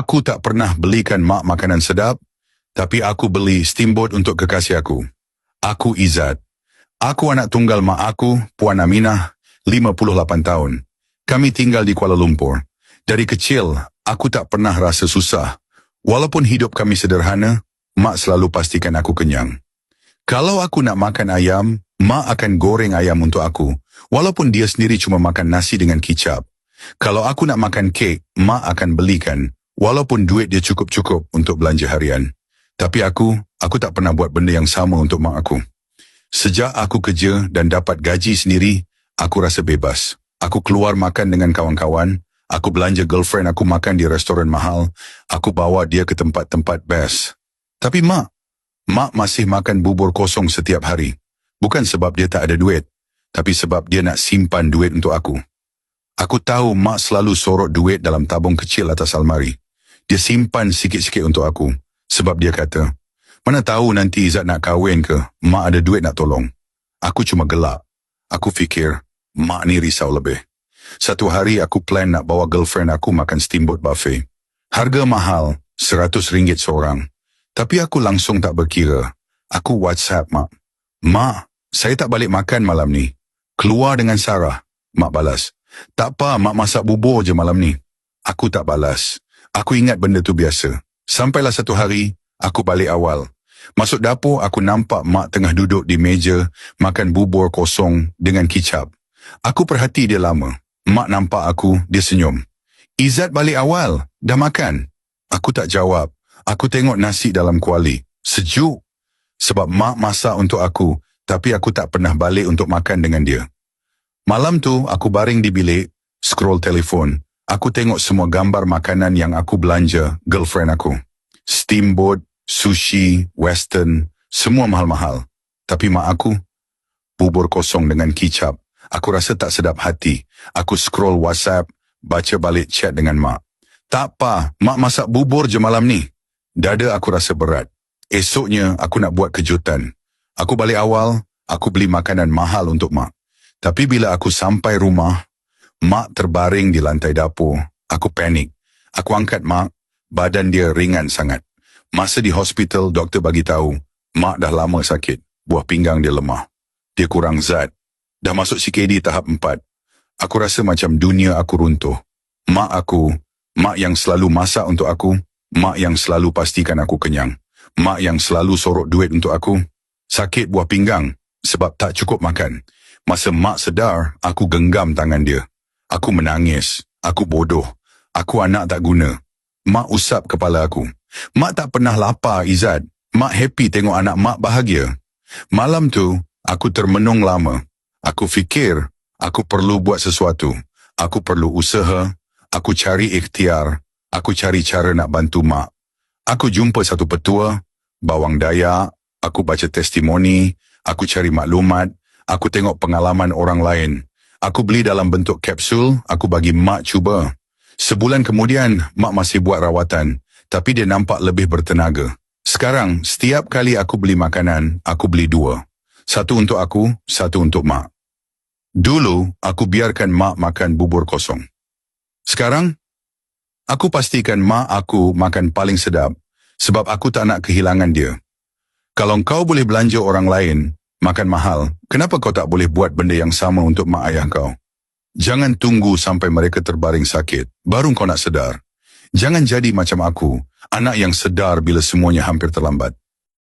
Aku tak pernah belikan mak makanan sedap, tapi aku beli steamboat untuk kekasih aku. Aku Izzat. Aku anak tunggal mak aku, Puan Aminah, 58 tahun. Kami tinggal di Kuala Lumpur. Dari kecil, aku tak pernah rasa susah. Walaupun hidup kami sederhana, mak selalu pastikan aku kenyang. Kalau aku nak makan ayam, mak akan goreng ayam untuk aku, walaupun dia sendiri cuma makan nasi dengan kicap. Kalau aku nak makan kek, mak akan belikan, walaupun duit dia cukup-cukup untuk belanja harian. Tapi aku tak pernah buat benda yang sama untuk mak aku. Sejak aku kerja dan dapat gaji sendiri, aku rasa bebas. Aku keluar makan dengan kawan-kawan, aku belanja girlfriend aku makan di restoran mahal, aku bawa dia ke tempat-tempat best. Tapi mak masih makan bubur kosong setiap hari. Bukan sebab dia tak ada duit, tapi sebab dia nak simpan duit untuk aku. Aku tahu mak selalu sorot duit dalam tabung kecil atas almari. Dia simpan sikit-sikit untuk aku, sebab dia kata, mana tahu nanti Izzat nak kahwin ke, mak ada duit nak tolong. Aku cuma gelak. Aku fikir, mak ni risau lebih. Satu hari aku plan nak bawa girlfriend aku makan steamboat buffet. Harga mahal, RM100 seorang. Tapi aku langsung tak berkira. Aku WhatsApp mak. Mak, saya tak balik makan malam ni. Keluar dengan Sarah. Mak balas. Tak apa, mak masak bubur je malam ni. Aku tak balas. Aku ingat benda tu biasa. Sampailah satu hari, aku balik awal. Masuk dapur, aku nampak mak tengah duduk di meja, makan bubur kosong dengan kicap. Aku perhati dia lama. Mak nampak aku, dia senyum. Izzat balik awal, dah makan? Aku tak jawab. Aku tengok nasi dalam kuali. Sejuk. Sebab mak masak untuk aku, tapi aku tak pernah balik untuk makan dengan dia. Malam tu, aku baring di bilik, scroll telefon. Aku tengok semua gambar makanan yang aku belanja girlfriend aku. Steamboat, sushi, western, semua mahal-mahal. Tapi mak aku, bubur kosong dengan kicap. Aku rasa tak sedap hati. Aku scroll WhatsApp, baca balik chat dengan mak. Tak apa, mak masak bubur je malam ni. Dada aku rasa berat. Esoknya, aku nak buat kejutan. Aku balik awal, aku beli makanan mahal untuk mak. Tapi bila aku sampai rumah, mak terbaring di lantai dapur. Aku panik. Aku angkat mak, badan dia ringan sangat. Masa di hospital, doktor bagi tahu, mak dah lama sakit. Buah pinggang dia lemah. Dia kurang zat. Dah masuk CKD tahap 4. Aku rasa macam dunia aku runtuh. Mak yang selalu masak untuk aku, mak yang selalu pastikan aku kenyang, mak yang selalu sorok duit untuk aku, sakit buah pinggang sebab tak cukup makan. Masa mak sedar, aku genggam tangan dia. Aku menangis. Aku bodoh. Aku anak tak guna. Mak usap kepala aku. Mak tak pernah lapar, Izzat. Mak happy tengok anak mak bahagia. Malam tu, aku termenung lama. Aku fikir, aku perlu buat sesuatu. Aku perlu usaha. Aku cari ikhtiar. Aku cari cara nak bantu mak. Aku jumpa satu petua, bawang dayak. Aku baca testimoni. Aku cari maklumat. Aku tengok pengalaman orang lain. Aku beli dalam bentuk kapsul, aku bagi mak cuba. Sebulan kemudian, mak masih buat rawatan, tapi dia nampak lebih bertenaga. Sekarang, setiap kali aku beli makanan, aku beli 2. Satu untuk aku, satu untuk mak. Dulu, aku biarkan mak makan bubur kosong. Sekarang, aku pastikan mak aku makan paling sedap, sebab aku tak nak kehilangan dia. Kalau kau boleh belanja orang lain, makan mahal, kenapa kau tak boleh buat benda yang sama untuk mak ayah kau? Jangan tunggu sampai mereka terbaring sakit, baru kau nak sedar. Jangan jadi macam aku, anak yang sedar bila semuanya hampir terlambat.